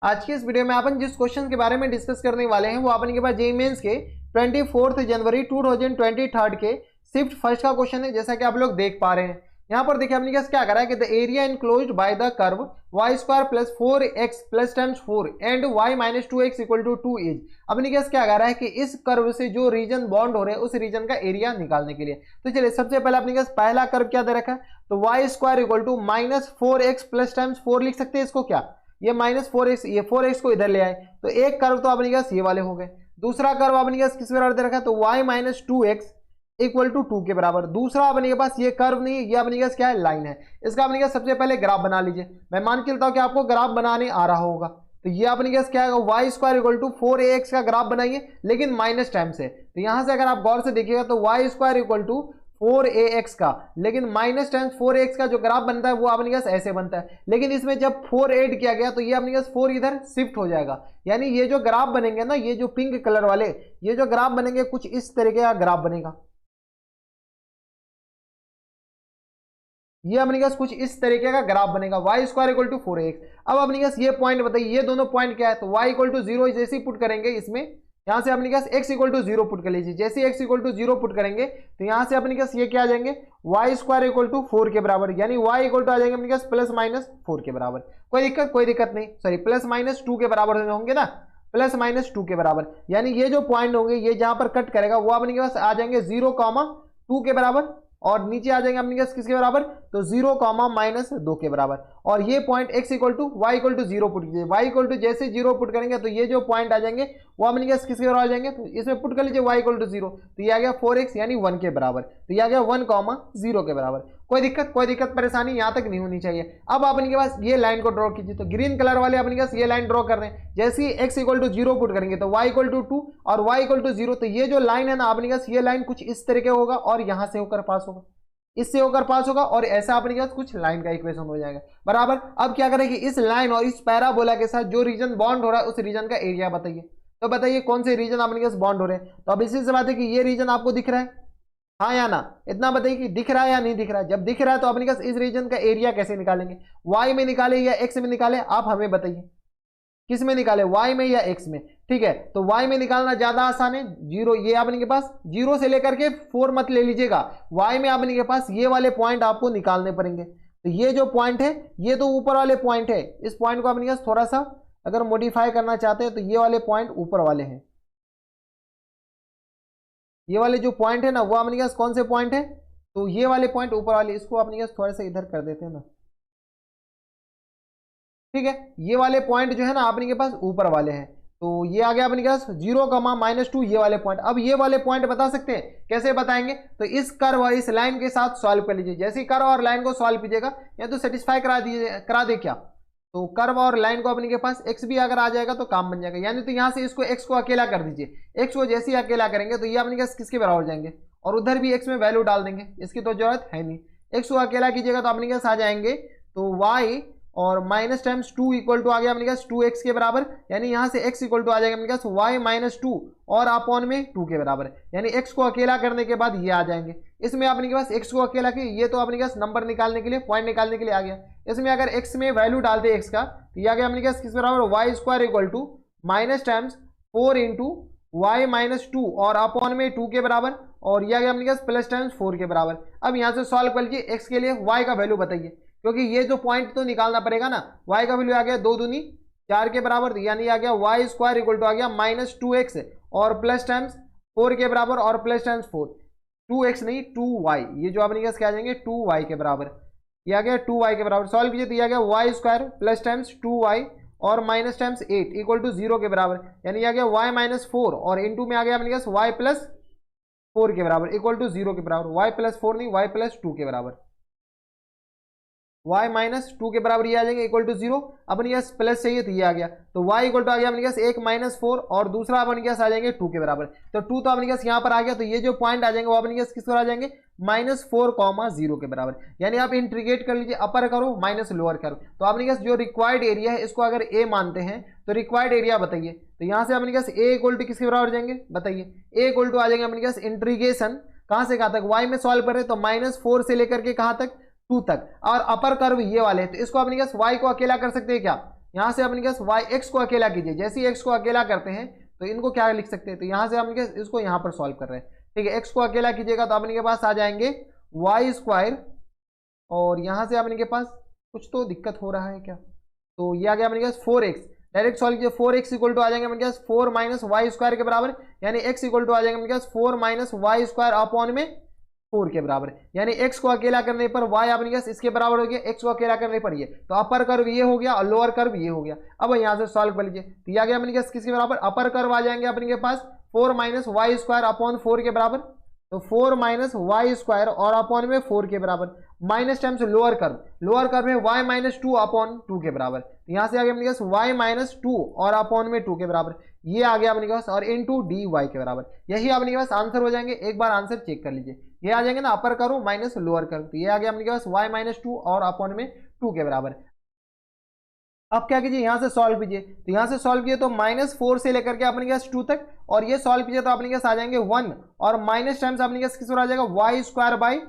आज की इस वीडियो में अपन जिस क्वेश्चन के बारे में डिस्कस करने वाले हैं वो अपन के पास जेईई मेंस के 24 जनवरी 2023 के शिफ्ट फर्स्ट का क्वेश्चन है। जैसा कि आप लोग देख पा रहे हैं यहाँ पर देखिए अपने क्या कह रहा है कि the area enclosed by the curve y square plus 4x plus times 4 and y minus 2x equal to 2 is. अपने क्या कह रहा है कि इस कर्व से जो रीजन बॉन्ड हो रहे हैं उस रीजन का एरिया निकालने के लिए। तो चलिए सबसे पहले अपने पहला कर्व क्या दे रखा है, तो y square equal to minus 4x plus times 4 लिख सकते हैं इसको, क्या ये माइनस 4x, ये 4x को इधर ले आए तो एक कर्व तो अपने ये वाले हो गए। दूसरा कर्व अपने किस बराबर दे रखा है, तो y minus 2x equal to 2 के बराबर। दूसरा अपने के पास ये कर्व नहीं, ये अपने पास क्या है, लाइन है। इसका अपने पास सबसे पहले ग्राफ बना लीजिए। मैं मान के चलता हूं कि आपको ग्राफ बनाने आ रहा होगा। तो ये अपने पास क्या है, Y square equal to 4ax का ग्राफ बनाइए लेकिन माइनस टाइम से। तो यहां से अगर आप गौर से देखिएगा तो Y square equal to 4ax का, लेकिन माइनस टाइम्स 4ax का जो ग्राफ बनता है वो अपने पास ऐसे बनता है। लेकिन इसमें जब 4 ऐड किया गया तो ये अपने पास 4 इधर शिफ्ट हो जाएगा। यानी ये जो ग्राफ बनेंगे ना, ये जो पिंक कलर वाले ये जो ग्राफ बनेंगे कुछ इस तरीके का ग्राफ बनेगा। ये अपने पास कुछ इस तरीके का ग्राफ बनेगा, y square equal to 4ax। अब अपने पास ये पॉइंट बताइए, ये दोनों पॉइंट क्या है, तो y इक्वल टू 0 जैसे ही पुट करेंगे इसमें, यहां से अपने पास x इक्वल टू 0 पुट कर लीजिए। जैसे x इक्वल टू 0 पुट करेंगे तो यहां से अपने पास ये क्या आ जाएंगे, y स्क्वायर इक्वल टू 4 के बराबर, यानी y इक्वल टू आ जाएंगे अपने पास प्लस माइनस 4 के बराबर। कोई दिक्कत नहीं, सॉरी प्लस माइनस 2 के बराबर होंगे ना, प्लस माइनस 2 के बराबर। यानी ये जो पॉइंट होंगे ये जहां पर कट करेगा वो अपने पास आ जाएंगे 0,2 के बराबर, और नीचे आ जाएंगे अपने पास किसके बराबर, तो 0, माइनस 2 के बराबर। और ये point x equal to Y equal to 0 put कीजिए। y इक्वल टू जैसे 0 पुट करेंगे तो ये जो पॉइंट आ जाएंगे वो अपने पास किसके बराबर आ जाएंगे, तो इसमें पुट कर लीजिए y इक्वल टू 0, तो ये आ गया 4x यानी 1 के बराबर। तो ये आ गया 1,0 के बराबर। कोई दिक्कत परेशानी यहाँ तक नहीं होनी चाहिए। अब अपने के पास ये लाइन को ड्रॉ कीजिए। तो ग्रीन कलर वाले अपने पास ये लाइन ड्रॉ कर रहे हैं। जैसे ही x इक्वल टू 0 पुट करेंगे तो y इक्वल टू 2 और y इक्वल टू 0, तो ये जो लाइन है ना अपने पास ये लाइन कुछ इस तरीके होगा और यहां से होकर पास होगा, इससे होकर पास होगा, और ऐसा अपने पास कुछ लाइन का इक्वेशन हो जाएगा बराबर। अब क्या करें कि इस लाइन और इस पैराबोला के साथ जो रीजन बॉन्ड हो रहा है उस रीजन का एरिया बताइए। तो बताइए कौन से रीजन अपने पास बॉन्ड हो रहे हैं। तो अब इसी से बात है कि ये रीजन आपको दिख रहा है, हाँ या ना, इतना बताइए कि दिख रहा है या नहीं दिख रहा है। जब दिख रहा है तो अपने पास इस रीजन का एरिया कैसे निकालेंगे, वाई में निकाले या एक्स में निकाले, आप हमें बताइए किस में निकाले, y में या x में। ठीक है, तो y में निकालना ज्यादा आसान है। 0 ये आपने के पास 0 से लेकर के 4 मत ले लीजिएगा, y में आपने के पास ये वाले पॉइंट आपको निकालने पड़ेंगे। तो ये जो पॉइंट है ये तो ऊपर वाले पॉइंट है, इस पॉइंट को अपने पास थोड़ा सा अगर मॉडिफाई करना चाहते हैं तो ये वाले पॉइंट ऊपर वाले हैं। ये वाले जो पॉइंट है ना वो अपने पास कौन से पॉइंट है, तो ये वाले पॉइंट ऊपर वाले, इसको अपने पास थोड़ा सा इधर कर देते हैं ना। ठीक है, ये वाले पॉइंट जो है ना अपने के पास ऊपर वाले हैं। तो ये आ गया अपने के पास 0,-2 ये वाले पॉइंट। अब ये वाले पॉइंट बता सकते हैं, कैसे बताएंगे, तो इस कर्व और इस लाइन के साथ सॉल्व कर लीजिए। जैसे ही कर्व और लाइन को सॉल्व कीजिएगा या तो सेटिस्फाई करा दे क्या, तो कर्व और लाइन को अपने के पास x भी अगर आ जाएगा तो काम बन जाएगा। यानी तो यहाँ से इसको x को अकेला कर दीजिए, x को जैसे ही अकेला करेंगे तो ये अपने के पास किसके बराबर हो जाएंगे, और उधर भी x में वैल्यू डाल देंगे, इसकी तो जरूरत है नहीं। x को अकेला कीजिएगा तो अपने के पास आ जाएंगे तो y और माइनस टाइम्स 2 इक्वल टू आ गया अपने पास 2x के बराबर। यानी यहां से x इक्वल टू आ जाएगा अपने पास y माइनस 2 और अपॉन में 2 के बराबर। यानी x को अकेला करने के बाद ये आ जाएंगे। इसमें अपने के पास x को अकेला की, ये तो अपने पास नंबर निकालने के लिए, पॉइंट निकालने के लिए आ गया। इसमें अगर x में वैल्यू डालते x का तो ये आ गया अपने पास किस बराबर, y square equal to minus times 4 into Y minus 2 और अपॉन में 2 के बराबर, और ये आ गया अपने पास प्लस टाइम्स 4 के बराबर। अब यहाँ से सॉल्व कर लीजिए, x के लिए y का वैल्यू बताइए, क्योंकि ये जो पॉइंट तो निकालना पड़ेगा ना। y का वैल्यू आ गया 2 दूनी 4 के बराबर, यानी आ गया y स्क्वायर इक्वल टू आ गया माइनस 2x और प्लस टाइम्स 4 के बराबर, और प्लस टाइम्स 4, 2x नहीं 2y, ये जो अपने क्या आ जाएंगे 2y के बराबर। ये आ गया 2y के बराबर। सॉल्व कीजिए तो ये आ गया y square plus times 2y और माइनस टाइम्स 8 इक्वल टू 0 के बराबर। यानी आ गया y माइनस 4 और इंटू में आ गया अपने पास y प्लस 4 के बराबर इक्वल टू 0 के बराबर। y प्लस 4 नहीं, y प्लस 2 के बराबर, y माइनस 2 के बराबर ये आ जाएंगे इक्वल टू 0। अपने पास प्लस चाहिए तो ये आ गया, तो y इक्वल टू आ गया अपने पास 1 माइनस 4 और दूसरा अपने पास आ जाएंगे 2 के बराबर। तो 2 तो अपने पास यहाँ पर आ गया, तो ये जो पॉइंट आ जाएंगे वो अपने पास किस पर आ जाएंगे, -4,0 के बराबर। यानी आप इंटीग्रेट कर लीजिए, अपर करो माइनस लोअर करो, तो अपने पास जो रिक्वायर्ड एरिया है इसको अगर a मानते हैं तो रिक्वायर्ड एरिया बताइए। तो यहाँ से अपने पास a इक्वल टू किसके बराबर जाएंगे बताइए, a इक्वल टू आ जाएंगे अपने पास इंटीग्रेशन कहाँ से कहाँ तक, y में सॉल्व कर रहे तो -4 से लेकर के कहाँ तक, 2 तक, और अपर कर्व ये वाले हैं, तो इसको अपने पास y को अकेला कर सकते हैं क्या, यहाँ से अपने पास वाई एक्स को अकेला कीजिए, जैसे ही एक्स को अकेला करते हैं तो इनको क्या लिख सकते हैं, तो यहाँ से अपने इसको यहाँ पर सॉल्व कर रहे हैं, ठीक है। एक्स को अकेला कीजिएगा तो अपने के पास आ जाएंगे वाई स्क्वायर, और यहाँ से अपने के पास कुछ तो दिक्कत हो रहा है क्या, तो ये आ गया अपने पास 4x, डायरेक्ट सॉल्व कीजिए, 4x इक्वल टू आ जाएंगे अपने पास 4 माइनस वाई स्क्वायर के बराबर, यानी x इक्वल टू आ जाएंगे अपने पास 4 माइनस वाई स्क्वायर अपॉन में 4 के बराबर, यानी x को अकेला करने पर y अपने पास इसके बराबर हो गया, x को अकेला करने पर ये, तो अपर कर्व ये हो गया और लोअर कर्व ये हो गया। अब यहाँ से सॉल्व कर लीजिए, तो ये आ गया अपने पास किसके बराबर, अपर कर्व आ जाएंगे अपने के पास 4 माइनस वाई स्क्वायर अपॉन 4 के बराबर, तो 4 माइनस वाई स्क्वायर और अपॉन में 4 के बराबर, माइनस टाइम्स लोअर कर्व में y माइनस 2 अपॉन 2 के बराबर, तो यहाँ से आ गया अपने पास y माइनस 2 और अपॉन में 2 के बराबर, ये आ गया अपने पास, और इनटू डी वाई के बराबर, यही अपने पास आंसर हो जाएंगे। एक बार आंसर चेक कर लीजिए, ये आ जाएंगे ना upper curve minus lower curve, तो ये आ गया अपने पास y माइनस 2 और अपॉन में 2 के बराबर। अब क्या कीजिए, यहाँ से सॉल्व कीजिए, तो यहाँ से सॉल्व किए तो -4 से लेकर के अपने पास 2 तक, और ये सॉल्व कीजिए तो अपने पास आ जाएंगे 1, और माइनस टाइम्स अपने पास किस आ जाएगा वाई स्क्वायर बाई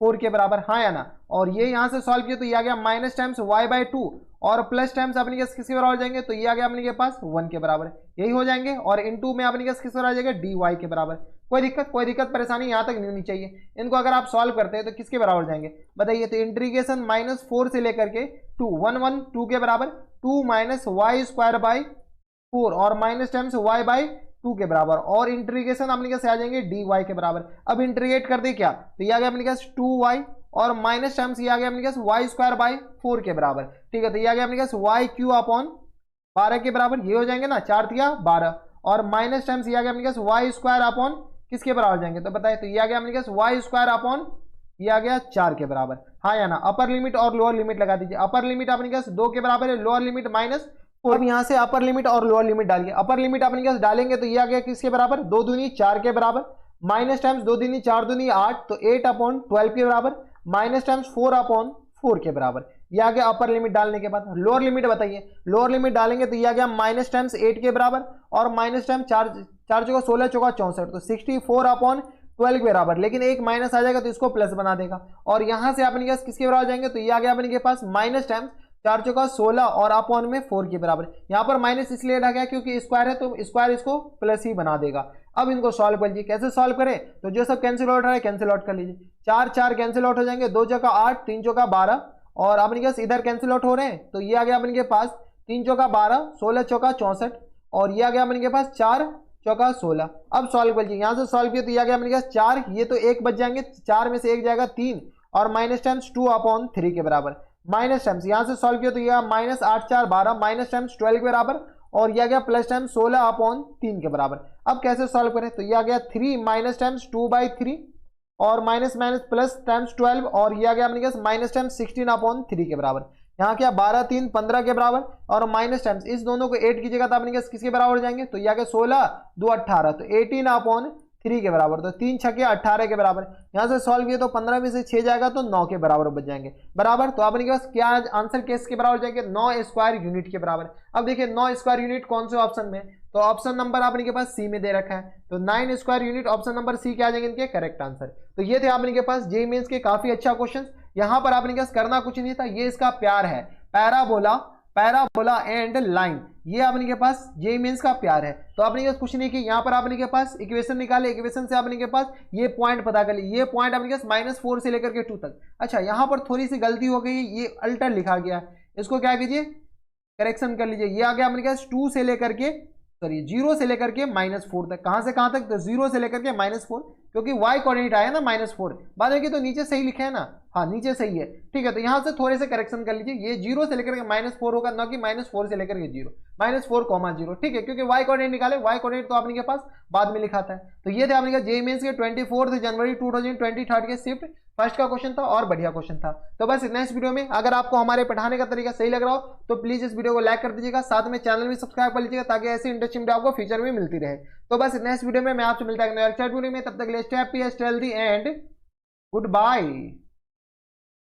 4 के बराबर, हाँ या ना। और ये यहाँ से सॉल्व किए तो ये आ गया माइनस टाइम्स वाई बाई 2 और प्लस टाइम्स अपने पास किसके बराबर हो जाएंगे, तो ये आ गया अपने के पास 1 के बराबर, यही हो जाएंगे। और इनटू में अपने पास किसके बराबर आ जाएगा डी वाई के बराबर। कोई दिक्कत परेशानी यहाँ तक नहीं होनी चाहिए। इनको अगर आप सॉल्व करते हैं तो किसके बराबर हो जाएंगे बताइए, तो इंटीग्रेशन -4 से लेकर के 2 1 1 2 के बराबर, 2 माइनस वाई स्क्वायर बाई 4 और माइनस टाइम्स वाई बाई 2 के बराबर, और इंटीग्रेशन अपने पास आ जाएंगे डी वाई के बराबर। अब इंटीग्रेट कर दे क्या, तो ये आ गया अपने पास 2y और माइनस टाइम्स ये आ गया अपने पास वाई स्क्वायर बाई 4 के बराबर, ठीक है। तो ये आ गया अपने पास वाई क्यू अपॉन 12 के बराबर, ये हो जाएंगे ना 4 तिया 12, और माइनस टाइम्स ये आ गया अपने पास वाई स्क्वायर अपॉन किसके बराबर हो जाएंगे, तो बताइए, तो ये आ गया अपने पास वाई स्क्वायर अपॉन ये आ गया 4 के बराबर, हाँ या ना। अपर लिमिट और लोअर लिमिट लगा दीजिए, अपर लिमिट अपने पास 2 के बराबर है, लोअर लिमिट -4। अब यहाँ से अपर लिमिट और लोअर लिमिट डालिए, अपर लिमिट अपने पास डालेंगे तो ये आ गया किसके बराबर, 2 दूनी 4 के बराबर, माइनस टाइम्स 2 दूनी 4 दूनी 8, तो 8 अपॉन 12 के बराबर, माइनस टाइम्स 4 अपॉन 4 के बराबर, ये आ गया अपर लिमिट डालने के बाद। लोअर लिमिट बताइए, लोअर लिमिट डालेंगे तो ये आ गया माइनस टाइम्स 8 के बराबर और माइनस टाइम 4 चौका 16 चौका 64, तो 64 अपॉन 12 के बराबर, लेकिन एक माइनस आ जाएगा तो इसको प्लस बना देगा, और यहाँ से अपने पास किसके बराबर जाएंगे, तो ये आ गया अपने के पास माइनस टाइम्स 4 चौका 16 और अपॉन में 4 के बराबर। यहाँ पर माइनस इसलिए रह गया क्योंकि स्क्वायर है, तो स्क्वायर इसको प्लस ही बना देगा। अब इनको सॉल्व कर लीजिए, कैसे सॉल्व करें, तो जो सब कैंसिल आउट है कैंसिल आउट कर लीजिए, 4 4 कैंसिल आउट हो जाएंगे, 2 चौका 8 3 चौका 12, और अपने पास इधर कैंसिल आउट हो रहे हैं, तो ये आ गया अपने के पास 3 चौका 12 16 चौका 64, और ये आ गया अपने के पास 4 चौका 16। अब सॉल्व कर लीजिए, यहाँ से सॉल्व किया तो ये आ गया अपने पास 4, ये तो 1 बच जाएंगे, 4 में से 1 जाएगा 3, और माइनस टाइम्स 2 अपॉन 3 के बराबर, माइनस टाइम्स यहाँ से सॉल्व किया तो ये माइनस 8 4 12 माइनस टाइम्स 12 के बराबर, और ये आ गया प्लस टाइम्स 16 अपॉन 3 के बराबर। अब कैसे सॉल्व करें, तो ये आ गया 3 माइनस टाइम्स 2/3 और माइनस माइनस प्लस टाइम्स 12, और ये आ गया अपने पास माइनस टाइम्स 16 अपॉन 3 के बराबर। यहाँ क्या 12 3 15 के बराबर, और माइनस टाइम्स इस दोनों को 8 कीजिएगा तो अपने पास किसके बराबर हो जाएंगे, तो ये आ गया 16 2 18, तो 18 अपॉन 3 के बराबर, तो 3 छके 18 के बराबर। यहाँ से सॉल्व किए तो 15 में से 6 जाएगा तो 9 के बराबर बच जाएंगे बराबर। तो अपने पास क्या आंसर केस के बराबर जाएंगे, 9 स्क्वायर यूनिट के बराबर। अब देखिए 9 स्क्वायर यूनिट कौन से ऑप्शन में, तो ऑप्शन नंबर आपने के पास सी में दे रखा है, तो 9 square unit option number C के आ जाएंगे इनके करेक्ट आंसर। तो ये थे आपने के पास जेईई मेंस के काफी अच्छा क्वेश्चन। यहाँ पर आपने के पास करना कुछ नहीं था, ये इसका प्यार है, पैराबोला एंड लाइन, ये आपने के पास जेईई मेंस का प्यार है। तो आपने के पास कुछ नहीं कि यहाँ पर आपने के पास इक्वेशन निकाले, इक्वेशन से आपने के पास ये पॉइंट पता कर ली, ये पॉइंट आपने के पास -4 से लेकर के 2 तक। अच्छा यहाँ पर थोड़ी सी गलती हो गई, ये अल्टर लिखा गया, इसको क्या कीजिए करेक्शन कर लीजिए। ये आ गया अपने पास 2 से लेकर के 0 से लेकर के -4 तक, कहाँ से कहाँ तक, तो 0 से लेकर के -4, क्योंकि y कोऑर्डिनेट आया ना -4, बाद में तो नीचे सही लिखे है ना, हाँ नीचे सही है, ठीक है। तो यहाँ से थोड़े से करेक्शन कर लीजिए, ये 0 से लेकर के -4 होगा, ना कि -4 से लेकर के 0, -4, 0, ठीक है, क्योंकि y कोऑर्डिनेट निकाले, y कोऑर्डिनेट तो आपने के पास बाद में लिखा था। तो ये थे आपने का जेईई मेंस के 24 जनवरी 2023 के शिफ्ट फर्स्ट का क्वेश्चन था, और बढ़िया क्वेश्चन था। तो बस नेक्स्ट वीडियो में अगर आपको हमारे पढ़ाने का तरीका सही लग रहा हो तो प्लीज इस वीडियो को लाइक कर दीजिएगा, साथ में चैनल भी सब्सक्राइब कर लीजिएगा, ताकि ऐसी इंटरेस्टिंग वीडियो आपको फ्यूचर में मिलती रहे। तो बस नेक्स्ट वीडियो में मैं आपसे मिलता है नेक्स्ट वीडियो में, तब तक के लिए stay happy, stay healthy and good bye.